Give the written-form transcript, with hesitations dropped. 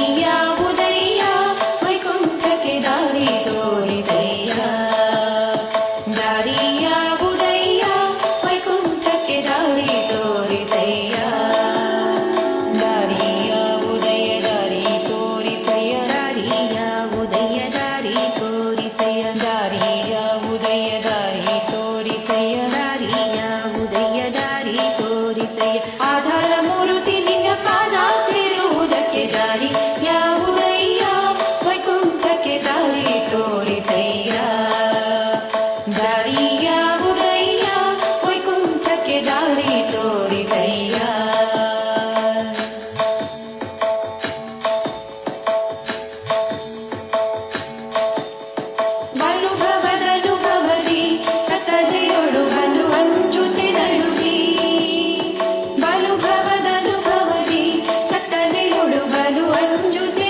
ದಾರಿಯಾವುದಯ್ಯ ವೈಕುಂಠಕ್ಕೆ ದಾರಿ ತೋರಿದಯ್ಯ ದಾರಿಯಾವುದಯ್ಯ ವೈಕುಂಠಕ್ಕೆ ದಾರಿ ತೋರಿದಯ್ಯ ದಾರಿಯಾವುದಯ್ಯ ದಾರಿ ತೋರಿಸಯ್ಯ ದಾರಿಯಾವುದಯ್ಯ ದಾರಿ ತೋರಿಸಯ್ಯ ದಾರಿಯಾವುದಯ್ಯ ದಾರಿ ತೋರಿಸಯ್ಯ ದಾರಿಯಾವುದಯ್ಯ ದಾರಿ ತೋರಿಸಯ್ಯ ಆಧಾರ ಮೂರುತಿ ನಿನ್ನ ಪಾದ ಸೇರುವುದಕ್ಕೆ ದಾರಿ ಯಾವುದಯ್ಯ ವೈಕುಂಠಕ್ಕೆ ದಾರಿ ತೋರಿಸಯ್ಯ ದಾರಿ ಯಾವುದಯ್ಯ ವೈಕುಂಠಕ್ಕೆ ದಾರಿ ತೋರಿಸಯ್ಯ ಬಲು ಭವದನು ಭವದಿ ಕತ್ತಲೆಯೊಳು ಬಲು ಅಂಜುತೆ ನಡುಗಿ ಬಲು ಭವದನು ಭವದಿ ಕತ್ತಲೆಯೊಳು ಬಲು ಅಂಜುತೆ